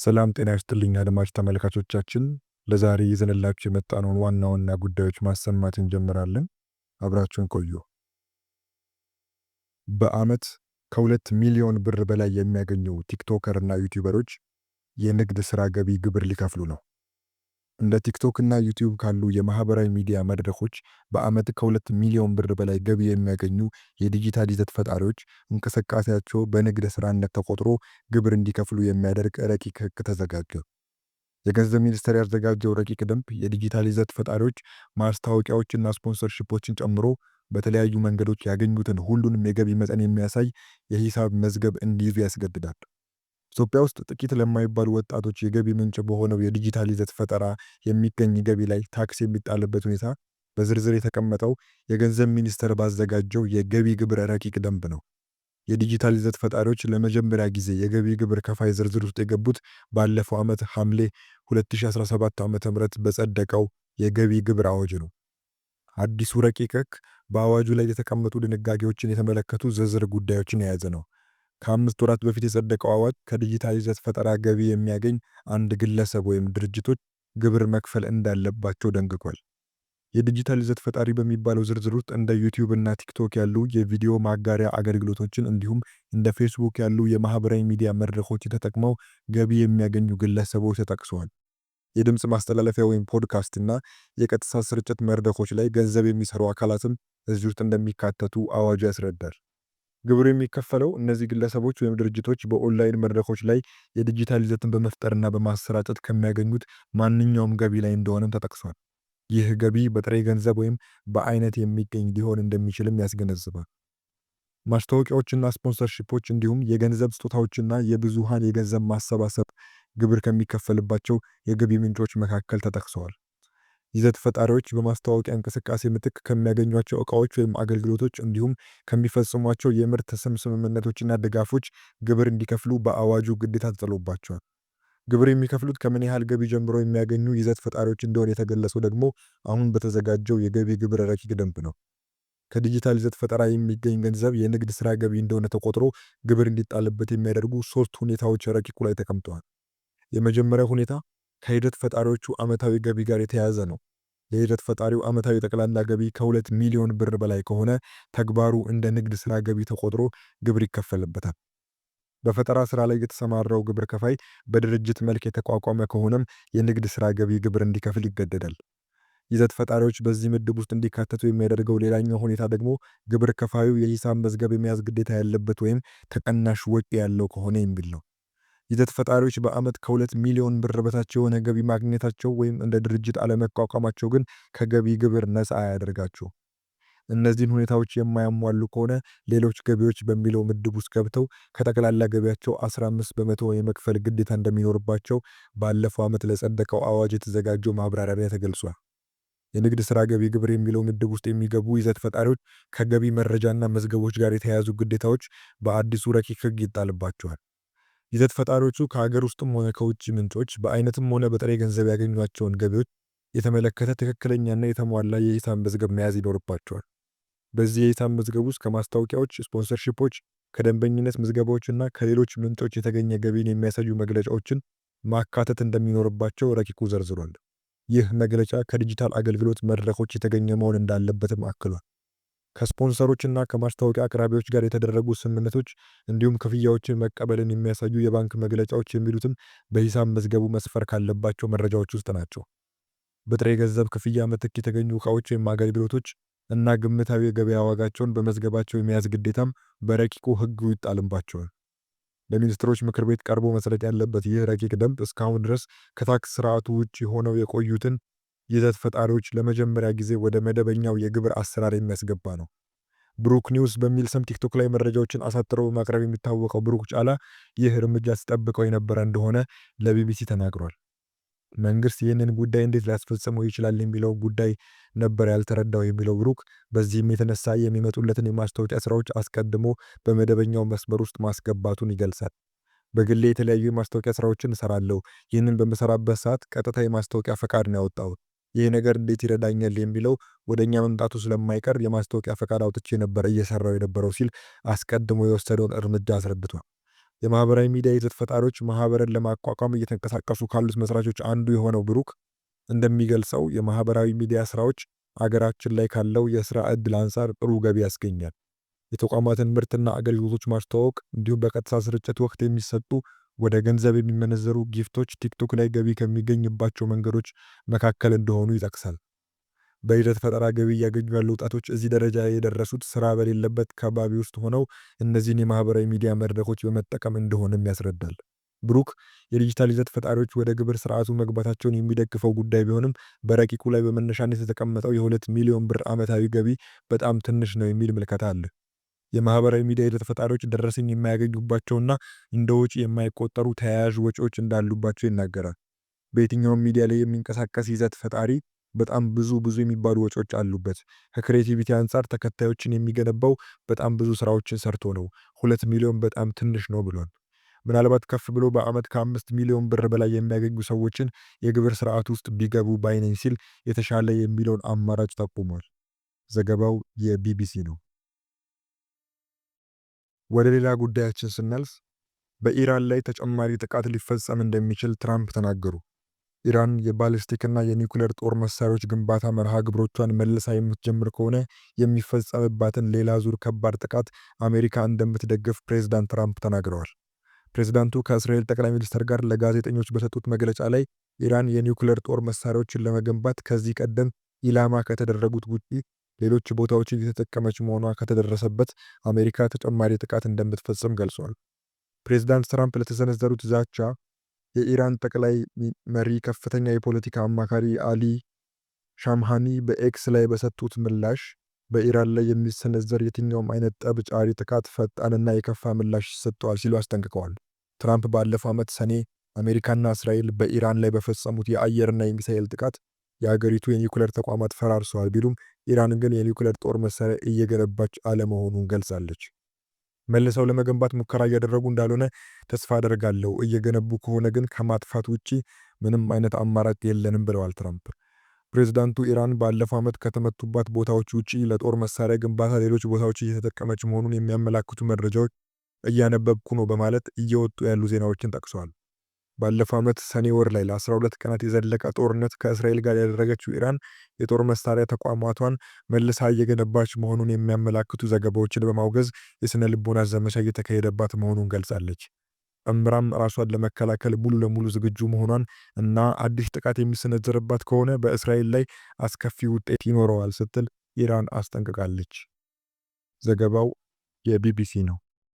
ሰላም ጤና ይስጥልኝ አድማጭ ተመልካቾቻችን። ለዛሬ ይዘንላችሁ የመጣነውን ዋና ዋና ጉዳዮች ማሰማት እንጀምራለን። አብራችሁን ቆዩ። በዓመት ከ2 ሚሊዮን ብር በላይ የሚያገኙ ቲክቶከር እና ዩቲዩበሮች የንግድ ሥራ ገቢ ግብር ሊከፍሉ ነው። እንደ ቲክቶክ እና ዩቲዩብ ካሉ የማህበራዊ ሚዲያ መድረኮች በዓመት ከ2 ሚሊዮን ብር በላይ ገቢ የሚያገኙ የዲጂታል ይዘት ፈጣሪዎች እንቅስቃሴያቸው በንግድ ሥራነት ተቆጥሮ ግብር እንዲከፍሉ የሚያደርግ ረቂቅ ሕግ ተዘጋጀ። የገንዘብ ሚኒስቴር ያዘጋጀው ረቂቅ ደንብ የዲጂታል ይዘት ፈጣሪዎች ማስታወቂያዎችና ስፖንሰርሺፖችን ጨምሮ በተለያዩ መንገዶች ያገኙትን ሁሉንም የገቢ መጠን የሚያሳይ የሂሳብ መዝገብ እንዲይዙ ያስገድዳል። ኢትዮጵያ ውስጥ ጥቂት ለማይባሉ ወጣቶች የገቢ ምንጭ በሆነው የዲጂታል ይዘት ፈጠራ የሚገኝ ገቢ ላይ ታክስ የሚጣልበት ሁኔታ በዝርዝር የተቀመጠው የገንዘብ ሚኒስቴር ባዘጋጀው የገቢ ግብር ረቂቅ ደንብ ነው። የዲጂታል ይዘት ፈጣሪዎች ለመጀመሪያ ጊዜ የገቢ ግብር ከፋይ ዝርዝር ውስጥ የገቡት ባለፈው ዓመት ሐምሌ 2017 ዓ.ም በጸደቀው የገቢ ግብር አዋጅ ነው። አዲሱ ረቂቅ ሕግ በአዋጁ ላይ የተቀመጡ ድንጋጌዎችን የተመለከቱ ዝርዝር ጉዳዮችን የያዘ ነው። ከ5 ወራት በፊት የጸደቀው አዋጅ ከዲጂታል ይዘት ፈጠራ ገቢ የሚያገኝ አንድ ግለሰብ ወይም ድርጅቶች ግብር መክፈል እንዳለባቸው ደንግጓል። የዲጂታል ይዘት ፈጣሪ በሚባለው ዝርዝር ውስጥ እንደ ዩቲዩብ እና ቲክቶክ ያሉ የቪዲዮ ማጋሪያ አገልግሎቶችን እንዲሁም እንደ ፌስቡክ ያሉ የማህበራዊ ሚዲያ መድረኮች ተጠቅመው ገቢ የሚያገኙ ግለሰቦች ተጠቅሰዋል። የድምፅ ማስተላለፊያ ወይም ፖድካስት እና የቀጥታ ስርጭት መድረኮች ላይ ገንዘብ የሚሰሩ አካላትም እዚህ ውስጥ እንደሚካተቱ አዋጁ ያስረዳል። ግብር የሚከፈለው እነዚህ ግለሰቦች ወይም ድርጅቶች በኦንላይን መድረኮች ላይ የዲጂታል ይዘትን በመፍጠርና በማሰራጨት ከሚያገኙት ማንኛውም ገቢ ላይ እንደሆነም ተጠቅሷል። ይህ ገቢ በጥሬ ገንዘብ ወይም በአይነት የሚገኝ ሊሆን እንደሚችልም ያስገነዝባል። ማስታወቂያዎችና ስፖንሰርሺፖች እንዲሁም የገንዘብ ስጦታዎችና የብዙሃን የገንዘብ ማሰባሰብ ግብር ከሚከፈልባቸው የገቢ ምንጮች መካከል ተጠቅሰዋል። ይዘት ፈጣሪዎች በማስታወቂያ እንቅስቃሴ ምትክ ከሚያገኟቸው ዕቃዎች ወይም አገልግሎቶች እንዲሁም ከሚፈጽሟቸው የምርት ስም ስምምነቶችና ድጋፎች ግብር እንዲከፍሉ በአዋጁ ግዴታ ተጥሎባቸዋል። ግብር የሚከፍሉት ከምን ያህል ገቢ ጀምሮ የሚያገኙ ይዘት ፈጣሪዎች እንደሆነ የተገለጸው ደግሞ አሁን በተዘጋጀው የገቢ ግብር ረቂቅ ደንብ ነው። ከዲጂታል ይዘት ፈጠራ የሚገኝ ገንዘብ የንግድ ሥራ ገቢ እንደሆነ ተቆጥሮ ግብር እንዲጣልበት የሚያደርጉ 3 ሁኔታዎች ረቂቁ ላይ ተቀምጠዋል። የመጀመሪያው ሁኔታ ከሂደት ፈጣሪዎቹ ዓመታዊ ገቢ ጋር የተያያዘ ነው። የሂደት ፈጣሪው ዓመታዊ ጠቅላላ ገቢ ከ2 ሚሊዮን ብር በላይ ከሆነ ተግባሩ እንደ ንግድ ሥራ ገቢ ተቆጥሮ ግብር ይከፈልበታል። በፈጠራ ሥራ ላይ የተሰማራው ግብር ከፋይ በድርጅት መልክ የተቋቋመ ከሆነም የንግድ ሥራ ገቢ ግብር እንዲከፍል ይገደዳል። ይዘት ፈጣሪዎች በዚህ ምድብ ውስጥ እንዲካተቱ የሚያደርገው ሌላኛው ሁኔታ ደግሞ ግብር ከፋዩ የሂሳብ መዝገብ የመያዝ ግዴታ ያለበት ወይም ተቀናሽ ወጪ ያለው ከሆነ የሚል ነው። ይዘት ፈጣሪዎች በዓመት ከ2 ሚሊዮን ብር በታች የሆነ ገቢ ማግኘታቸው ወይም እንደ ድርጅት አለመቋቋማቸው ግን ከገቢ ግብር ነፃ አያደርጋቸው። እነዚህን ሁኔታዎች የማያሟሉ ከሆነ ሌሎች ገቢዎች በሚለው ምድብ ውስጥ ገብተው ከጠቅላላ ገቢያቸው 15 በመቶ የመክፈል ግዴታ እንደሚኖርባቸው ባለፈው ዓመት ለጸደቀው አዋጅ የተዘጋጀው ማብራሪያ ላይ ተገልጿል። የንግድ ሥራ ገቢ ግብር የሚለው ምድብ ውስጥ የሚገቡ ይዘት ፈጣሪዎች ከገቢ መረጃና መዝገቦች ጋር የተያያዙ ግዴታዎች በአዲሱ ረቂቅ ሕግ ይጣልባቸዋል። ይዘት ፈጣሪዎቹ ከሀገር ውስጥም ሆነ ከውጭ ምንጮች በአይነትም ሆነ በጥሬ ገንዘብ ያገኟቸውን ገቢዎች የተመለከተ ትክክለኛና የተሟላ የሂሳብ መዝገብ መያዝ ይኖርባቸዋል። በዚህ የሂሳብ መዝገብ ውስጥ ከማስታወቂያዎች፣ ስፖንሰርሺፖች፣ ከደንበኝነት ምዝገባዎችና ከሌሎች ምንጮች የተገኘ ገቢን የሚያሳዩ መግለጫዎችን ማካተት እንደሚኖርባቸው ረቂቁ ዘርዝሯል። ይህ መግለጫ ከዲጂታል አገልግሎት መድረኮች የተገኘ መሆን እንዳለበትም አክሏል። ከስፖንሰሮችና ከማስታወቂያ አቅራቢዎች ጋር የተደረጉ ስምምነቶች እንዲሁም ክፍያዎችን መቀበልን የሚያሳዩ የባንክ መግለጫዎች የሚሉትም በሂሳብ መዝገቡ መስፈር ካለባቸው መረጃዎች ውስጥ ናቸው። በጥሬ ገንዘብ ክፍያ ምትክ የተገኙ ዕቃዎች ወይም አገልግሎቶች እና ግምታዊ የገበያ ዋጋቸውን በመዝገባቸው የመያዝ ግዴታም በረቂቁ ሕጉ ይጣልባቸዋል። በሚኒስትሮች ምክር ቤት ቀርቦ መሰረት ያለበት ይህ ረቂቅ ደንብ እስካሁን ድረስ ከታክስ ስርዓቱ ውጭ ሆነው የቆዩትን ይዘት ፈጣሪዎች ለመጀመሪያ ጊዜ ወደ መደበኛው የግብር አሰራር የሚያስገባ ነው። ብሩክ ኒውስ በሚል ስም ቲክቶክ ላይ መረጃዎችን አሳጥሮ በማቅረብ የሚታወቀው ብሩክ ጫላ ይህ እርምጃ ሲጠብቀው የነበረ እንደሆነ ለቢቢሲ ተናግሯል። መንግስት ይህንን ጉዳይ እንዴት ሊያስፈጽመው ይችላል የሚለው ጉዳይ ነበር ያልተረዳው የሚለው ብሩክ በዚህም የተነሳ የሚመጡለትን የማስታወቂያ ስራዎች አስቀድሞ በመደበኛው መስመር ውስጥ ማስገባቱን ይገልጻል። በግሌ የተለያዩ የማስታወቂያ ስራዎችን እሰራለሁ። ይህንን በምሰራበት ሰዓት ቀጥታ የማስታወቂያ ፈቃድ ነው ያወጣሁት። ይህ ነገር እንዴት ይረዳኛል የሚለው ወደኛ መምጣቱ ስለማይቀር የማስታወቂያ ፈቃድ አውጥቼ ነበር እየሰራው የነበረው ሲል አስቀድሞ የወሰደውን እርምጃ አስረድቷል። የማህበራዊ ሚዲያ ይዘት ፈጣሪዎች ማህበርን ለማቋቋም እየተንቀሳቀሱ ካሉት መስራቾች አንዱ የሆነው ብሩክ እንደሚገልጸው የማህበራዊ ሚዲያ ስራዎች አገራችን ላይ ካለው የስራ ዕድል አንጻር ጥሩ ገቢ ያስገኛል። የተቋማትን ምርትና አገልግሎቶች ማስተዋወቅ እንዲሁም በቀጥታ ስርጭት ወቅት የሚሰጡ ወደ ገንዘብ የሚመነዘሩ ጊፍቶች ቲክቶክ ላይ ገቢ ከሚገኝባቸው መንገዶች መካከል እንደሆኑ ይጠቅሳል። በይዘት ፈጠራ ገቢ እያገኙ ያሉ ወጣቶች እዚህ ደረጃ የደረሱት ስራ በሌለበት ከባቢ ውስጥ ሆነው እነዚህን የማህበራዊ ሚዲያ መድረኮች በመጠቀም እንደሆነም ያስረዳል። ብሩክ የዲጂታል ይዘት ፈጣሪዎች ወደ ግብር ስርዓቱ መግባታቸውን የሚደግፈው ጉዳይ ቢሆንም በረቂቁ ላይ በመነሻነት የተቀመጠው የ2 ሚሊዮን ብር ዓመታዊ ገቢ በጣም ትንሽ ነው የሚል ምልከታ አለ። የማህበራዊ ሚዲያ ይዘት ፈጣሪዎች ደረሰኝ የማያገኙባቸውና እንደ ወጪ የማይቆጠሩ ተያያዥ ወጪዎች እንዳሉባቸው ይናገራል። በየትኛውም ሚዲያ ላይ የሚንቀሳቀስ ይዘት ፈጣሪ በጣም ብዙ የሚባሉ ወጪዎች አሉበት። ከክሬቲቪቲ አንጻር ተከታዮችን የሚገነባው በጣም ብዙ ስራዎችን ሰርቶ ነው። 2 ሚሊዮን በጣም ትንሽ ነው ብሏል። ምናልባት ከፍ ብሎ በዓመት ከ5 ሚሊዮን ብር በላይ የሚያገኙ ሰዎችን የግብር ስርዓት ውስጥ ቢገቡ ባይነኝ ሲል የተሻለ የሚለውን አማራጭ ጠቁሟል። ዘገባው የቢቢሲ ነው። ወደ ሌላ ጉዳያችን ስናልፍ በኢራን ላይ ተጨማሪ ጥቃት ሊፈጸም እንደሚችል ትራምፕ ተናገሩ። ኢራን የባሊስቲክና የኒውክሌር ጦር መሳሪያዎች ግንባታ መርሃ ግብሮቿን መልሳ የምትጀምር ከሆነ የሚፈጸምባትን ሌላ ዙር ከባድ ጥቃት አሜሪካ እንደምትደግፍ ፕሬዝዳንት ትራምፕ ተናግረዋል። ፕሬዝዳንቱ ከእስራኤል ጠቅላይ ሚኒስትር ጋር ለጋዜጠኞች በሰጡት መግለጫ ላይ ኢራን የኒውክሌር ጦር መሳሪያዎችን ለመገንባት ከዚህ ቀደም ኢላማ ከተደረጉት ውጪ ሌሎች ቦታዎችን የተጠቀመች መሆኗ ከተደረሰበት አሜሪካ ተጨማሪ ጥቃት እንደምትፈጽም ገልጿል። ፕሬዝዳንት ትራምፕ ለተሰነዘሩት ዛቻ የኢራን ጠቅላይ መሪ ከፍተኛ የፖለቲካ አማካሪ አሊ ሻምሃኒ በኤክስ ላይ በሰጡት ምላሽ በኢራን ላይ የሚሰነዘር የትኛውም አይነት ጠብ ጫሪ ጥቃት ፈጣንና የከፋ ምላሽ ይሰጠዋል ሲሉ አስጠንቅቀዋል። ትራምፕ ባለፈው ዓመት ሰኔ አሜሪካና እስራኤል በኢራን ላይ በፈጸሙት የአየርና የሚሳኤል ጥቃት የአገሪቱ የኒውክሌር ተቋማት ፈራርሰዋል ቢሉም ኢራን ግን የኒውክሌር ጦር መሳሪያ እየገነባች አለመሆኑን ገልጻለች። መልሰው ለመገንባት ሙከራ እያደረጉ እንዳልሆነ ተስፋ አደርጋለሁ፣ እየገነቡ ከሆነ ግን ከማጥፋት ውጪ ምንም አይነት አማራጭ የለንም ብለዋል ትራምፕ። ፕሬዝዳንቱ ኢራን ባለፈው ዓመት ከተመቱባት ቦታዎች ውጪ ለጦር መሳሪያ ግንባታ ሌሎች ቦታዎች እየተጠቀመች መሆኑን የሚያመላክቱ መረጃዎች እያነበብኩ ነው በማለት እየወጡ ያሉ ዜናዎችን ጠቅሰዋል። ባለፈው ዓመት ሰኔ ወር ላይ ለ12 ቀናት የዘለቀ ጦርነት ከእስራኤል ጋር ያደረገችው ኢራን የጦር መሳሪያ ተቋማቷን መልሳ እየገነባች መሆኑን የሚያመላክቱ ዘገባዎችን በማውገዝ የሥነ ልቦና ዘመቻ እየተካሄደባት መሆኑን ገልጻለች። እምራም ራሷን ለመከላከል ሙሉ ለሙሉ ዝግጁ መሆኗን እና አዲስ ጥቃት የሚሰነዘርባት ከሆነ በእስራኤል ላይ አስከፊ ውጤት ይኖረዋል ስትል ኢራን አስጠንቅቃለች። ዘገባው የቢቢሲ ነው።